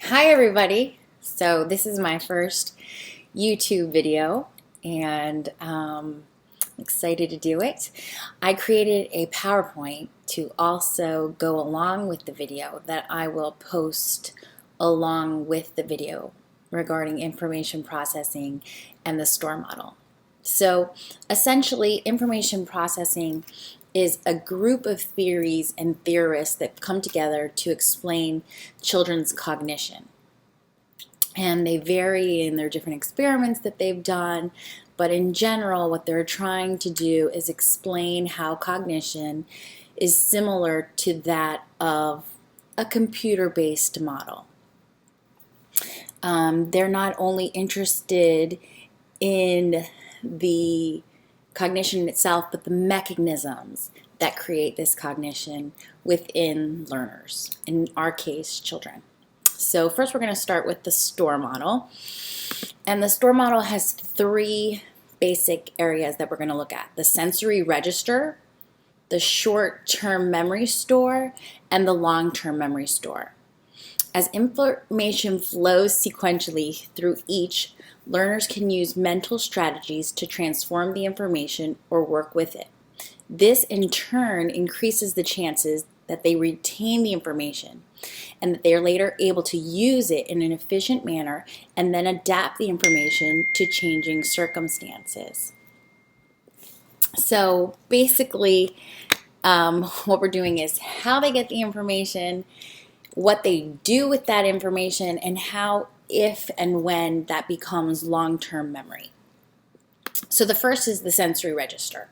Hi everybody. So this is my first YouTube video and I'm excited to do it. I created a PowerPoint to also go along with the video that I will post along with the video regarding information processing and the STORE model. So essentially, information processing is a group of theories and theorists that come together to explain children's cognition. And they vary in their different experiments that they've done, but in general, what they're trying to do is explain how cognition is similar to that of a computer-based model. They're not only interested in the cognition itself, but the mechanisms that create this cognition within learners, in our case, children. So first we're going to start with the STORE model. And the STORE model has three basic areas that we're going to look at: the sensory register, the short-term memory store, and the long-term memory store. As information flows sequentially through each, learners can use mental strategies to transform the information or work with it. This in turn increases the chances that they retain the information and that they are later able to use it in an efficient manner and then adapt the information to changing circumstances. So basically, what we're doing is how they get the information, what they do with that information, and how, if and when, that becomes long-term memory. So the first is the sensory register.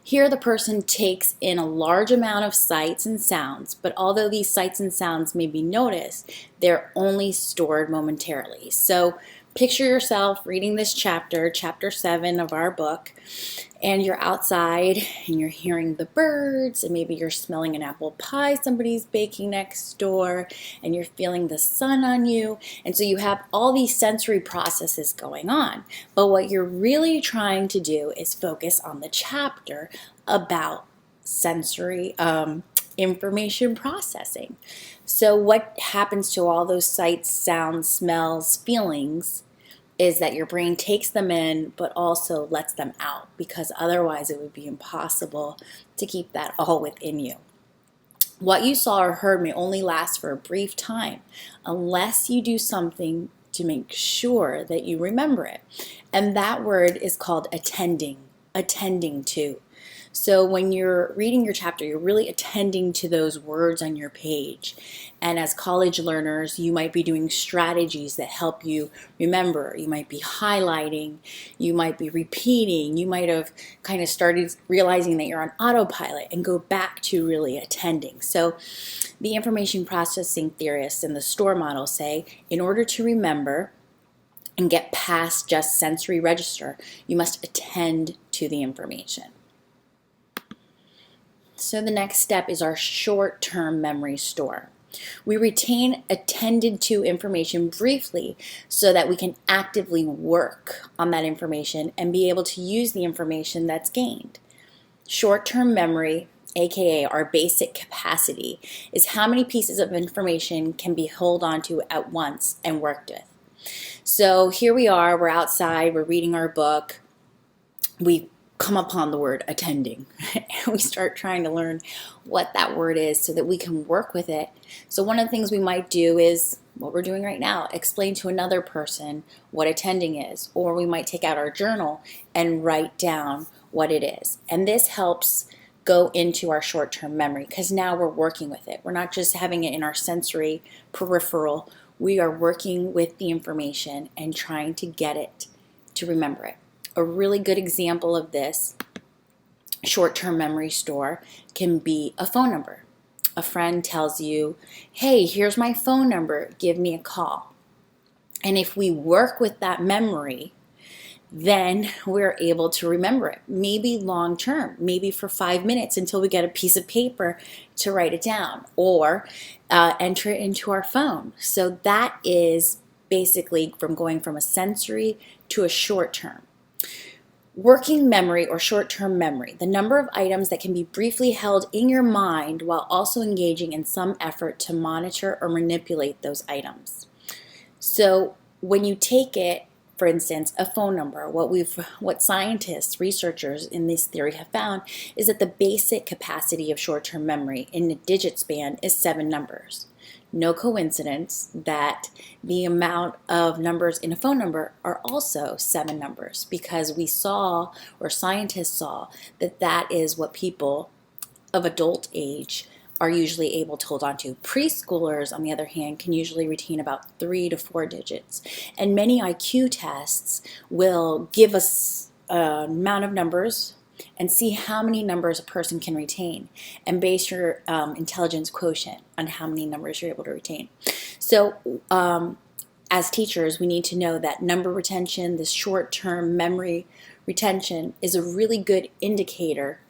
Here the person takes in a large amount of sights and sounds, but although these sights and sounds may be noticed, they're only stored momentarily. So picture yourself reading this chapter, chapter 7 of our book, and you're outside and you're hearing the birds, and maybe you're smelling an apple pie somebody's baking next door, and you're feeling the sun on you. And so you have all these sensory processes going on. But what you're really trying to do is focus on the chapter about sensory information processing. So what happens to all those sights, sounds, smells, feelings is that your brain takes them in but also lets them out, because otherwise it would be impossible to keep that all within you. What you saw or heard may only last for a brief time unless you do something to make sure that you remember it. And that word is called attending to. So when you're reading your chapter, you're really attending to those words on your page. And as college learners, you might be doing strategies that help you remember. You might be highlighting, you might be repeating, you might have kind of started realizing that you're on autopilot and go back to really attending. So the information processing theorists in the STORE model say, in order to remember and get past just sensory register, you must attend to the information. So the next step is our short-term memory store. We retain attended to information briefly so that we can actively work on that information and be able to use the information that's gained. Short-term memory, aka our basic capacity, is how many pieces of information can be held onto at once and worked with. So here we are, we're outside, we're reading our book, we come upon the word attending and we start trying to learn what that word is so that we can work with it. So one of the things we might do is what we're doing right now, explain to another person what attending is, or we might take out our journal and write down what it is. And this helps go into our short-term memory because now we're working with it. We're not just having it in our sensory peripheral, we are working with the information and trying to get it to remember it. A really good example of this short-term memory store can be a phone number. A friend tells you, hey, here's my phone number, give me a call. And if we work with that memory, then we're able to remember it. Maybe long term, maybe for 5 minutes until we get a piece of paper to write it down, or enter it into our phone. So that is basically from going from a sensory to a short term. Working memory or short-term memory, the number of items that can be briefly held in your mind while also engaging in some effort to monitor or manipulate those items. So when you take it, for instance, a phone number, what scientists, researchers in this theory have found is that the basic capacity of short-term memory in a digit span is 7 numbers. No coincidence that the amount of numbers in a phone number are also 7 numbers, because we saw, or scientists saw, that that is what people of adult age are usually able to hold on to. Preschoolers, on the other hand, can usually retain about 3 to 4 digits. And many IQ tests will give us an amount of numbers and see how many numbers a person can retain, and base your intelligence quotient on how many numbers you're able to retain. So as teachers, we need to know that number retention, this short-term memory retention, is a really good indicator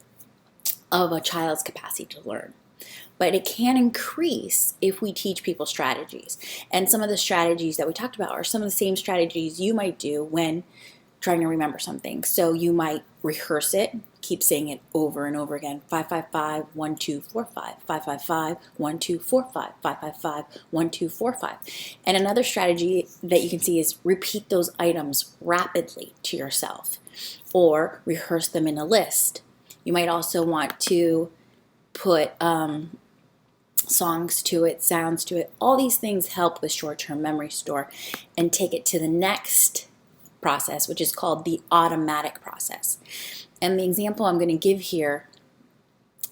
of a child's capacity to learn. But it can increase if we teach people strategies. And some of the strategies that we talked about are some of the same strategies you might do when trying to remember something. So you might rehearse it, keep saying it over and over again. 555 1245, 555 1245, 555 1245. And another strategy that you can see is repeat those items rapidly to yourself, or rehearse them in a list. You might also want to put songs to it, sounds to it. All these things help with short-term memory store, and take it to the next process, which is called the automatic process. And the example I'm going to give here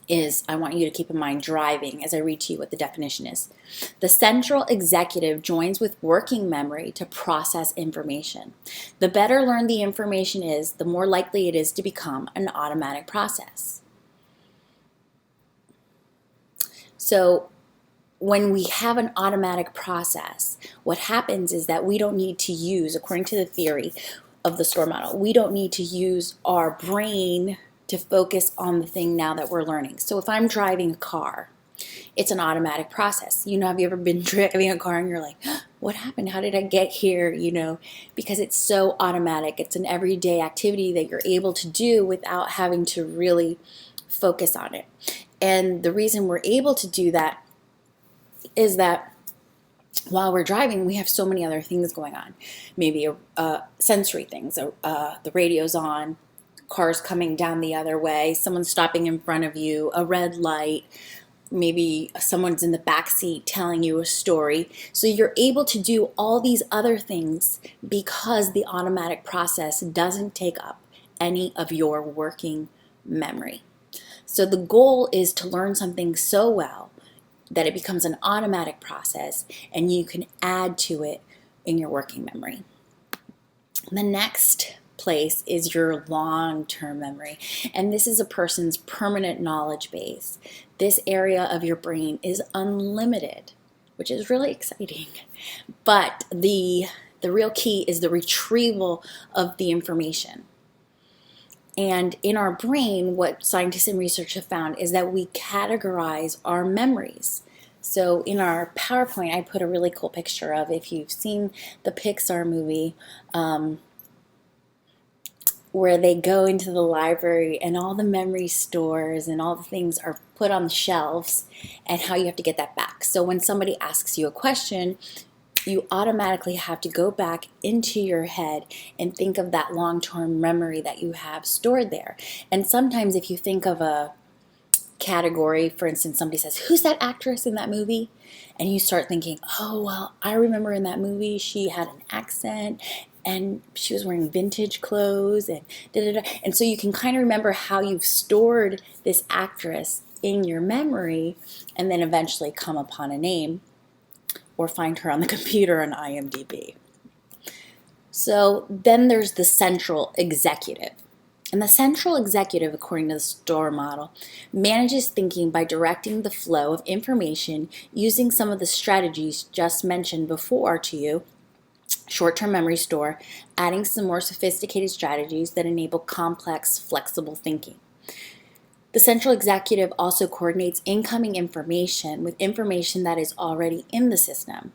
is, I want you to keep in mind driving as I read to you what the definition is. The central executive joins with working memory to process information. The better learned the information is, the more likely it is to become an automatic process. So when we have an automatic process, what happens is that we don't need to use, according to the theory of the STORE model, we don't need to use our brain to focus on the thing now that we're learning. So if I'm driving a car, it's an automatic process. Have you ever been driving a car and you're like, what happened? How did I get here? Because it's so automatic. It's an everyday activity that you're able to do without having to really focus on it. And the reason we're able to do that is that while we're driving, we have so many other things going on. Maybe sensory things, the radio's on, cars coming down the other way, someone stopping in front of you, a red light, maybe someone's in the back seat telling you a story. So you're able to do all these other things because the automatic process doesn't take up any of your working memory. So the goal is to learn something so well that it becomes an automatic process and you can add to it in your working memory. The next place is your long-term memory, and this is a person's permanent knowledge base. This area of your brain is unlimited, which is really exciting. But the real key is the retrieval of the information. And in our brain, what scientists and research have found is that we categorize our memories. So in our PowerPoint, I put a really cool picture of, if you've seen the Pixar movie, where they go into the library and all the memory stores and all the things are put on the shelves, and how you have to get that back. So when somebody asks you a question, you automatically have to go back into your head and think of that long-term memory that you have stored there. And sometimes if you think of a category, for instance, somebody says, who's that actress in that movie? And you start thinking, oh, well, I remember in that movie she had an accent and she was wearing vintage clothes and da-da-da. And so you can kind of remember how you've stored this actress in your memory, and then eventually come upon a name or find her on the computer on IMDb. So then there's the central executive. And the central executive, according to the STORE model, manages thinking by directing the flow of information using some of the strategies just mentioned before to you, short-term memory store, adding some more sophisticated strategies that enable complex, flexible thinking. The central executive also coordinates incoming information with information that is already in the system.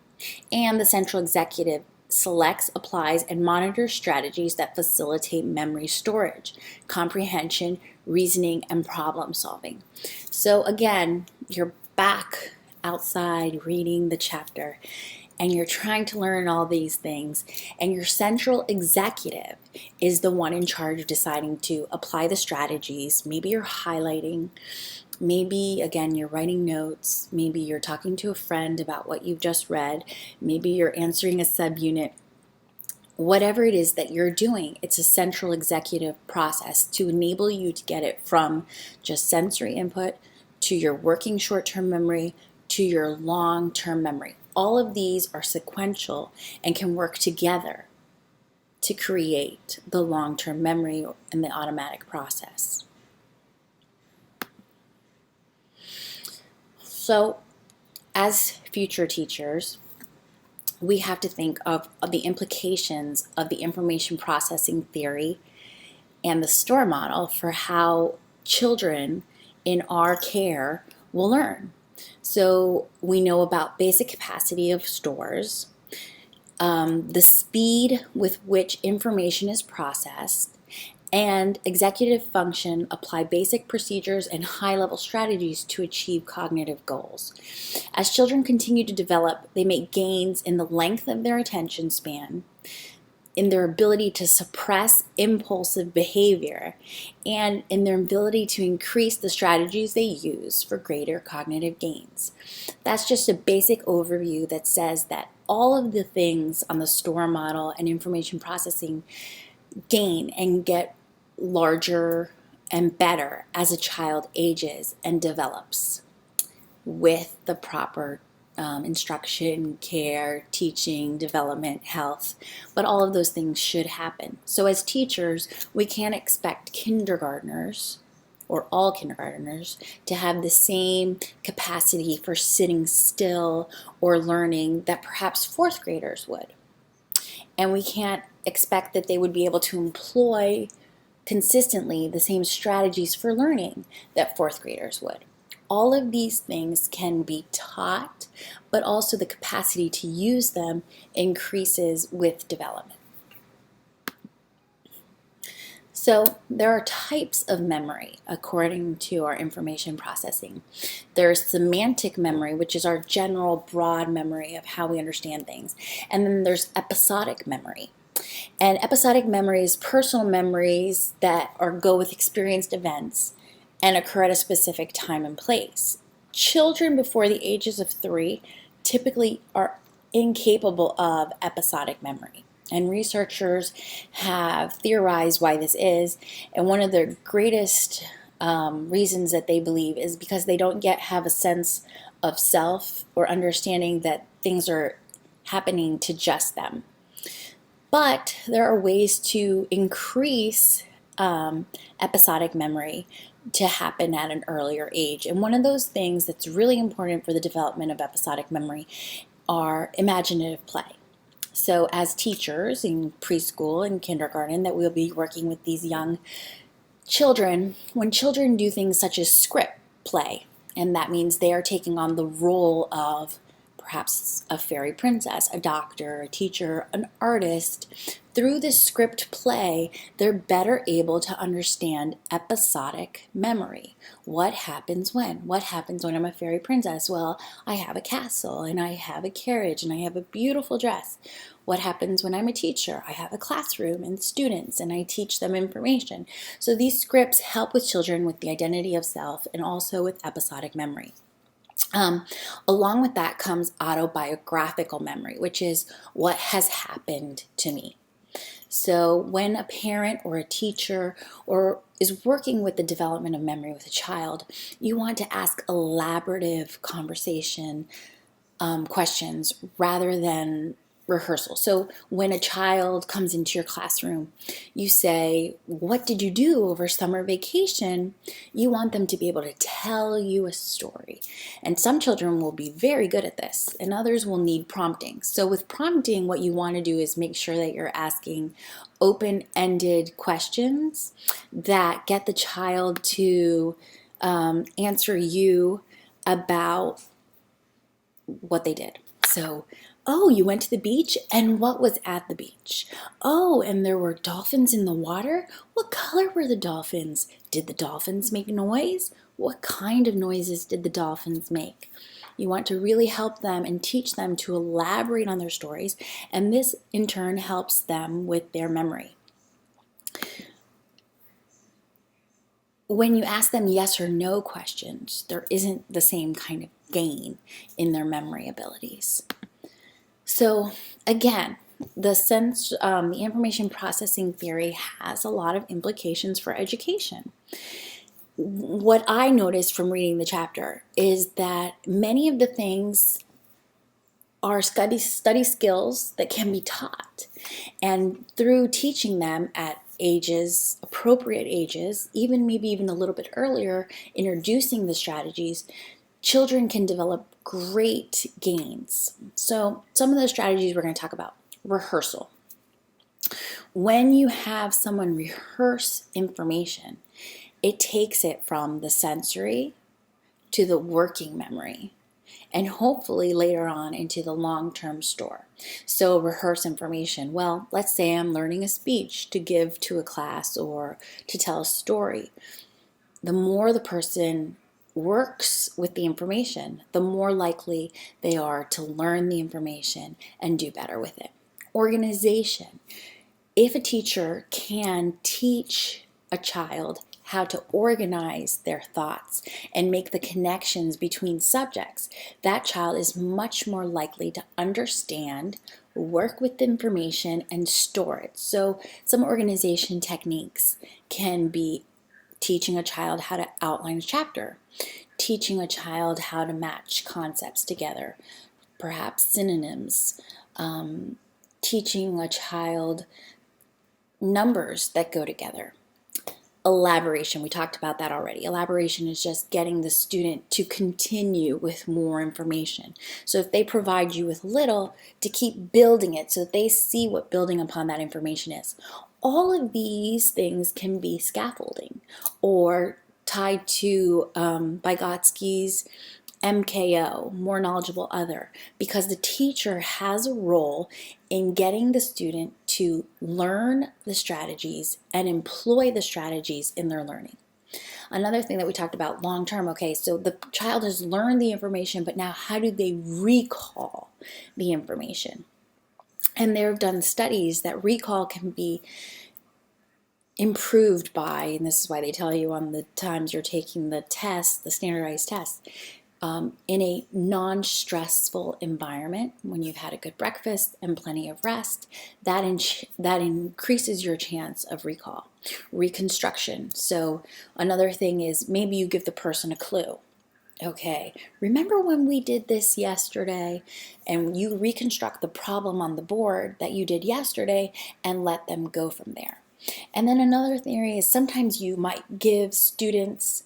And the central executive selects, applies, and monitors strategies that facilitate memory storage, comprehension, reasoning, and problem solving. So again, you're back outside reading the chapter and you're trying to learn all these things, and your central executive is the one in charge of deciding to apply the strategies. Maybe you're highlighting, maybe again you're writing notes, maybe you're talking to a friend about what you've just read, maybe you're answering a subunit. Whatever it is that you're doing, it's a central executive process to enable you to get it from just sensory input to your working short-term memory to your long-term memory. All of these are sequential and can work together to create the long-term memory and the automatic process. So, as future teachers, we have to think of the implications of the information processing theory and the STORE model for how children in our care will learn. So we know about basic capacity of stores, the speed with which information is processed, and executive function apply basic procedures and high-level strategies to achieve cognitive goals. As children continue to develop, they make gains in the length of their attention span, in their ability to suppress impulsive behavior, and in their ability to increase the strategies they use for greater cognitive gains. That's just a basic overview that says that all of the things on the STORE model and information processing gain and get larger and better as a child ages and develops with the proper instruction, care, teaching, development, health, but all of those things should happen. So as teachers, we can't expect kindergartners or all kindergartners to have the same capacity for sitting still or learning that perhaps fourth graders would. And we can't expect that they would be able to employ consistently the same strategies for learning that fourth graders would. All of these things can be taught, but also the capacity to use them increases with development. So there are types of memory according to our information processing. There's semantic memory, which is our general broad memory of how we understand things. And then there's episodic memory. And episodic memory is personal memories that go with experienced events and occur at a specific time and place. Children before the ages of 3 typically are incapable of episodic memory. And researchers have theorized why this is. And one of the greatest reasons that they believe is because they don't yet have a sense of self or understanding that things are happening to just them. But there are ways to increase episodic memory to happen at an earlier age. And one of those things that's really important for the development of episodic memory are imaginative play. So as teachers in preschool and kindergarten that we'll be working with these young children, when children do things such as script play, and that means they are taking on the role of perhaps a fairy princess, a doctor, a teacher, an artist. Through this script play, they're better able to understand episodic memory. What happens when? What happens when I'm a fairy princess? Well, I have a castle, and I have a carriage, and I have a beautiful dress. What happens when I'm a teacher? I have a classroom and students, and I teach them information. So these scripts help with children with the identity of self and also with episodic memory. Along with that comes autobiographical memory, which is what has happened to me. So when a parent or a teacher or is working with the development of memory with a child, you want to ask elaborative conversation questions rather than rehearsal. So when a child comes into your classroom, you say, "What did you do over summer vacation?" You want them to be able to tell you a story. And some children will be very good at this, and others will need prompting. So with prompting, what you want to do is make sure that you're asking open-ended questions that get the child to answer you about what they did. So Oh, you went to the beach? And what was at the beach? Oh, and there were dolphins in the water? What color were the dolphins? Did the dolphins make noise? What kind of noises did the dolphins make? You want to really help them and teach them to elaborate on their stories, and this in turn helps them with their memory. When you ask them yes or no questions, there isn't the same kind of gain in their memory abilities. So again, the information processing theory has a lot of implications for education. What I noticed from reading the chapter is that many of the things are study skills that can be taught. And through teaching them at appropriate ages, maybe even a little bit earlier, introducing the strategies, children can develop great gains. So some of the strategies we're going to talk about: rehearsal. When you have someone rehearse information, it takes it from the sensory to the working memory, and hopefully later on into the long-term store. So rehearse information. Well, let's say I'm learning a speech to give to a class or to tell a story. The more the person works with the information, the more likely they are to learn the information and do better with it. Organization. If a teacher can teach a child how to organize their thoughts and make the connections between subjects, that child is much more likely to understand, work with the information, and store it. So some organization techniques can be teaching a child how to outline a chapter, teaching a child how to match concepts together, perhaps synonyms, teaching a child numbers that go together. Elaboration, we talked about that already. Elaboration is just getting the student to continue with more information. So if they provide you with little, to keep building it so that they see what building upon that information is. All of these things can be scaffolding or tied to Vygotsky's MKO, more knowledgeable other, because the teacher has a role in getting the student to learn the strategies and employ the strategies in their learning. Another thing that we talked about long term, okay, so the child has learned the information, but now how do they recall the information? And they've done studies that recall can be improved by, and this is why they tell you on the times you're taking the test, the standardized test, in a non-stressful environment, when you've had a good breakfast and plenty of rest, that increases your chance of recall. Reconstruction. So another thing is maybe you give the person a clue. Okay, remember when we did this yesterday? And you reconstruct the problem on the board that you did yesterday and let them go from there. And then another theory is sometimes you might give students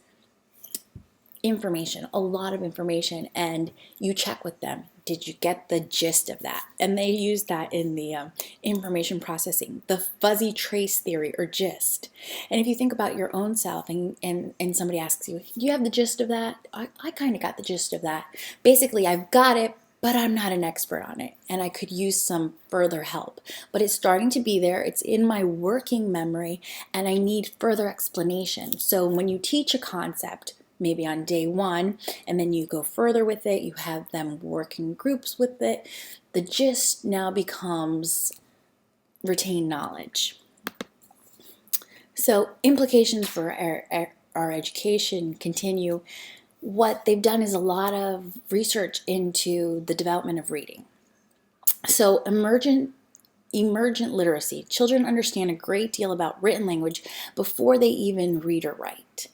information, a lot of information, and you check with them. Did you get the gist of that? And they use that in the information processing, the fuzzy trace theory or gist. And if you think about your own self and somebody asks you, do you have the gist of that? I kind of got the gist of that. Basically, I've got it, but I'm not an expert on it, and I could use some further help. But it's starting to be there, it's in my working memory, and I need further explanation. So when you teach a concept, maybe on day one, and then you go further with it, you have them work in groups with it, the gist now becomes retained knowledge. So implications for our education continue. What they've done is a lot of research into the development of reading. So emergent literacy. Children understand a great deal about written language before they even read or write.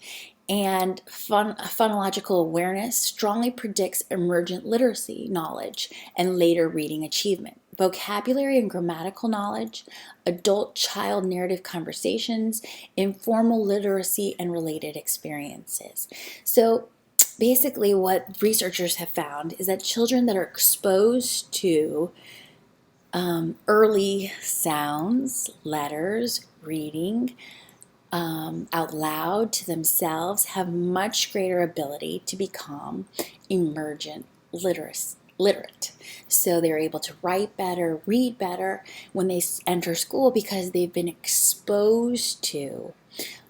And phonological awareness strongly predicts emergent literacy knowledge and later reading achievement. Vocabulary and grammatical knowledge, adult-child narrative conversations, informal literacy, and related experiences. So basically what researchers have found is that children that are exposed to early sounds, letters, reading, out loud to themselves have much greater ability to become emergent literate. So they're able to write better, read better when they enter school because they've been exposed to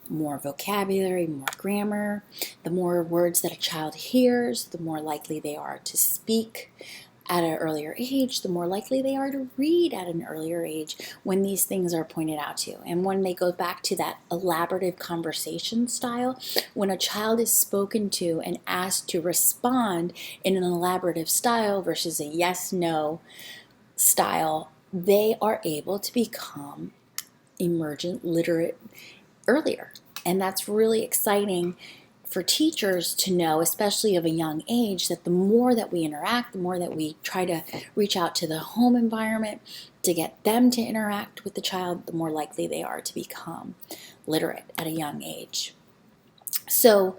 more vocabulary, more grammar. The more words that a child hears, the more likely they are to speak at an earlier age, the more likely they are to read at an earlier age when these things are pointed out to. And when they go back to that elaborative conversation style, when a child is spoken to and asked to respond in an elaborative style versus a yes-no style, they are able to become emergent literate earlier. And that's really exciting for teachers to know, especially of a young age, that the more that we interact, the more that we try to reach out to the home environment to get them to interact with the child, the more likely they are to become literate at a young age. So,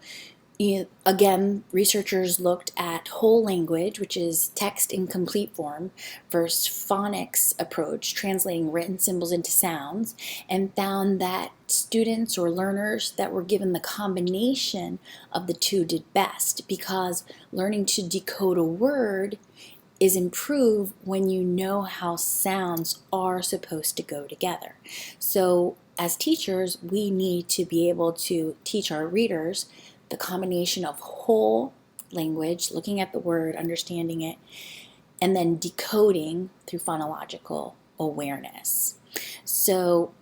again, researchers looked at whole language, which is text in complete form, versus phonics approach, translating written symbols into sounds, and found that students or learners that were given the combination of the two did best, because learning to decode a word is improved when you know how sounds are supposed to go together. So as teachers, we need to be able to teach our readers the combination of whole language, looking at the word, understanding it, and then decoding through phonological awareness. So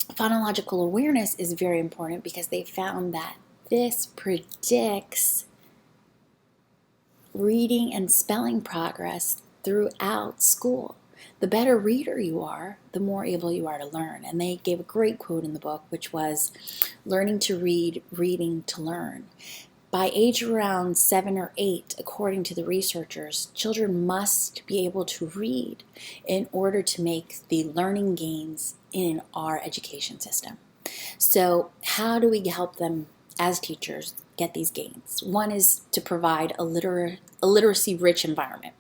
phonological awareness is very important because they found that this predicts reading and spelling progress throughout school. The better reader you are, the more able you are to learn. And they gave a great quote in the book, which was, learning to read, reading to learn. By age around 7 or 8, according to the researchers, children must be able to read in order to make the learning gains in our education system. So how do we help them as teachers get these gains? One is to provide a literacy-rich environment.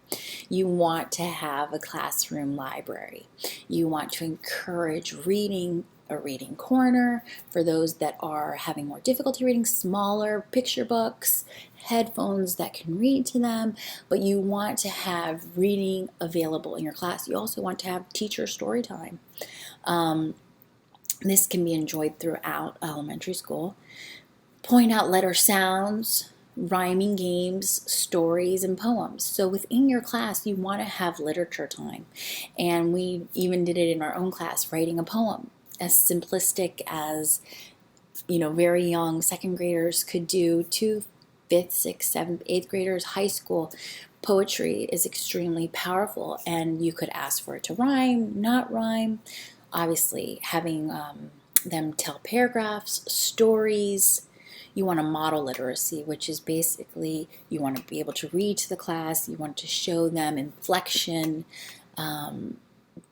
You want to have a classroom library. You want to encourage reading, a reading corner for those that are having more difficulty reading, smaller picture books, headphones that can read to them, but you want to have reading available in your class. You also want to have teacher story time. This can be enjoyed throughout elementary school. Point out letter sounds, rhyming games, stories, and poems. So within your class, you want to have literature time. And we even did it in our own class, writing a poem, as simplistic as, very young second graders could do to fifth, sixth, seventh, eighth graders. High school poetry is extremely powerful, and you could ask for it to rhyme, not rhyme. Obviously, having them tell paragraphs, stories. You want to model literacy, which is basically you want to be able to read to the class, you want to show them inflection,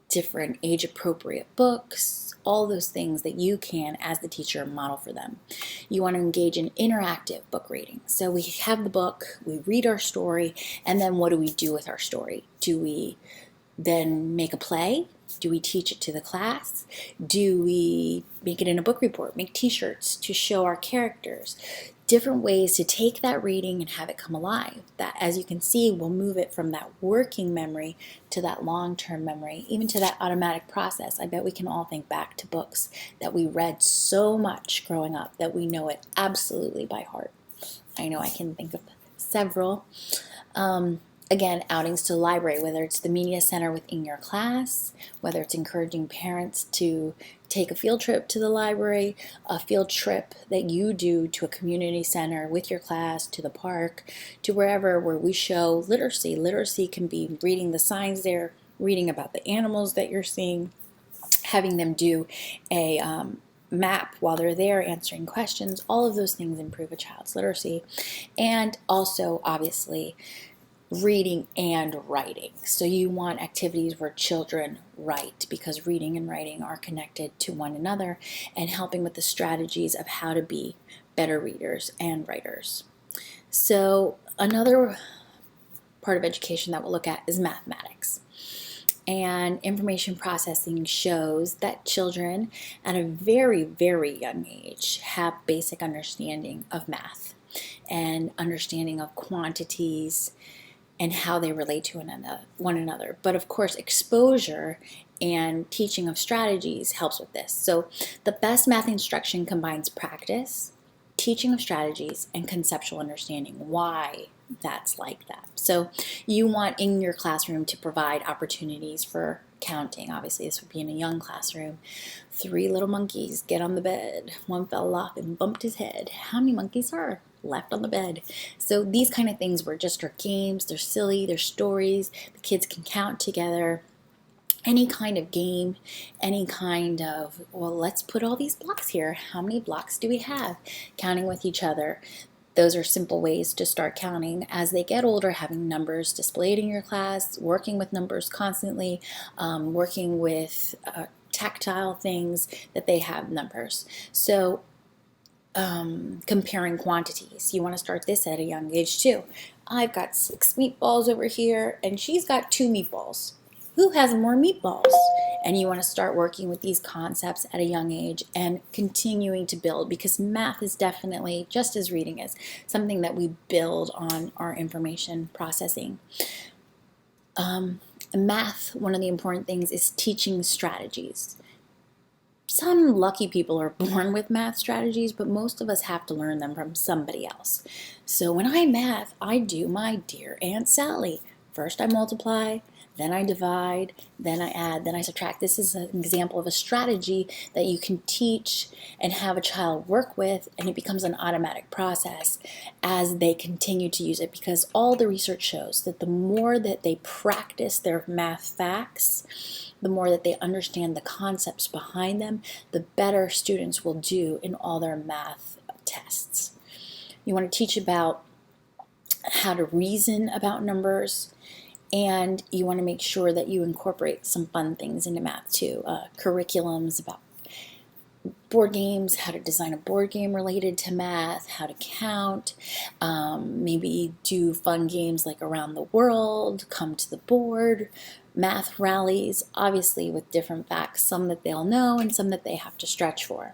different age-appropriate books, all those things that you can, as the teacher, model for them. You want to engage in interactive book reading. So we have the book, we read our story, and then what do we do with our story? Do we then make a play? Do we teach it to the class? Do we make it in a book report, make t-shirts to show our characters? Different ways to take that reading and have it come alive. That, as you can see, will move it from that working memory to that long-term memory, even to that automatic process. I bet we can all think back to books that we read so much growing up that we know it absolutely by heart. I know I can think of several. Again, outings to the library, whether it's the media center within your class, whether it's encouraging parents to take a field trip to the library, a field trip that you do to a community center with your class, to the park, to wherever where we show literacy. Literacy can be reading the signs there, reading about the animals that you're seeing, having them do a map while they're there, answering questions. All of those things improve a child's literacy. And also, obviously, reading and writing. So you want activities where children write, because reading and writing are connected to one another, and helping with the strategies of how to be better readers and writers. So another part of education that we'll look at is mathematics. And information processing shows that children at a very, very young age have basic understanding of math and understanding of quantities, and how they relate to one another. But of course, exposure and teaching of strategies helps with this. So the best math instruction combines practice, teaching of strategies, and conceptual understanding why that's like that. So you want in your classroom to provide opportunities for counting. Obviously, this would be in a young classroom. 3 little monkeys get on the bed. One fell off and bumped his head. How many monkeys are left on the bed? So these kind of things were just our games. They're silly, they're stories. The kids can count together. Any kind of game, any kind of, well, let's put all these blocks here. How many blocks do we have? Counting with each other. Those are simple ways to start counting. As they get older, having numbers displayed in your class, working with numbers constantly, working with tactile things that they have numbers. So comparing quantities. You want to start this at a young age too. I've got 6 meatballs over here and she's got 2 meatballs. Who has more meatballs? And you want to start working with these concepts at a young age and continuing to build, because math is definitely, just as reading is, something that we build on our information processing. Math, one of the important things is teaching strategies. Some lucky people are born with math strategies, but most of us have to learn them from somebody else. So when I math, I do my dear Aunt Sally. First I multiply, then I divide, then I add, then I subtract. This is an example of a strategy that you can teach and have a child work with, and it becomes an automatic process as they continue to use it, because all the research shows that the more that they practice their math facts, the more that they understand the concepts behind them, the better students will do in all their math tests. You want to teach about how to reason about numbers, and you want to make sure that you incorporate some fun things into math too. Curriculums about board games, how to design a board game related to math, how to count, maybe do fun games like around the world, come to the board, math rallies, obviously with different facts, some that they'll know and some that they have to stretch for.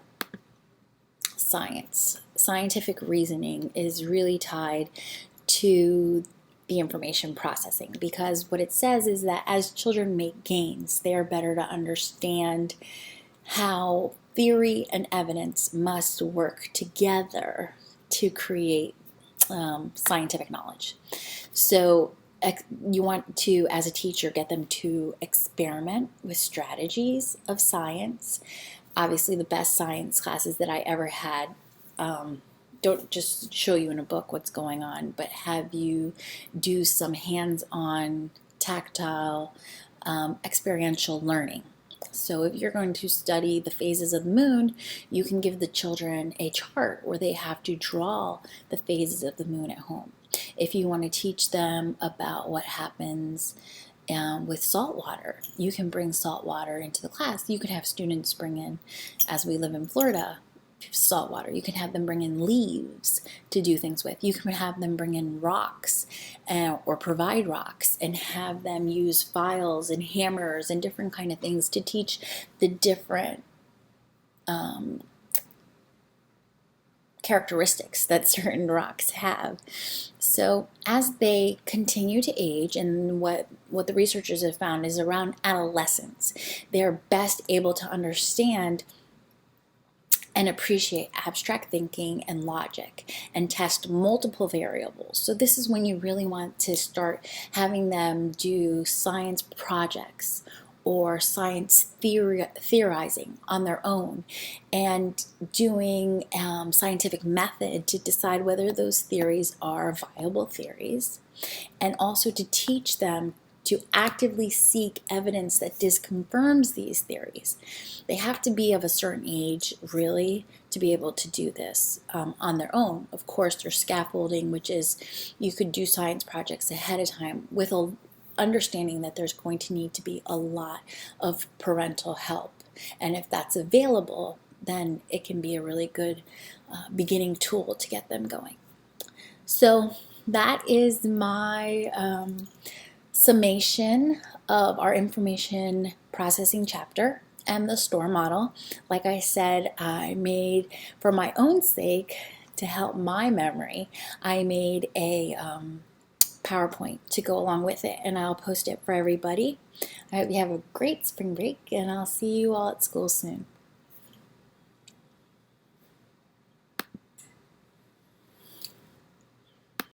Scientific reasoning is really tied to the information processing, because what it says is that as children make gains, they are better to understand how theory and evidence must work together to create scientific knowledge. So you want to, as a teacher, get them to experiment with strategies of science. Obviously, the best science classes that I ever had don't just show you in a book what's going on, but have you do some hands-on, tactile, experiential learning. So if you're going to study the phases of the moon, you can give the children a chart where they have to draw the phases of the moon at home. If you want to teach them about what happens with salt water, you can bring salt water into the class. You could have students bring in, as we live in Florida, salt water. You can have them bring in leaves to do things with. You can have them bring in rocks or provide rocks and have them use files and hammers and different kind of things to teach the different characteristics that certain rocks have. So as they continue to age, and what the researchers have found is around adolescence, they're best able to understand and appreciate abstract thinking and logic and test multiple variables. So this is when you really want to start having them do science projects or science theorizing on their own, and doing scientific method to decide whether those theories are viable theories, and also to teach them to actively seek evidence that disconfirms these theories. They have to be of a certain age, really, to be able to do this on their own. Of course, there's scaffolding, which is you could do science projects ahead of time with a understanding that there's going to need to be a lot of parental help. And if that's available, then it can be a really good beginning tool to get them going. So that is my summation of our information processing chapter and the STORE model. Like I said, I made, for my own sake, to help my memory, I made a PowerPoint to go along with it, and I'll post it for everybody. I hope you have a great spring break, and I'll see you all at school soon.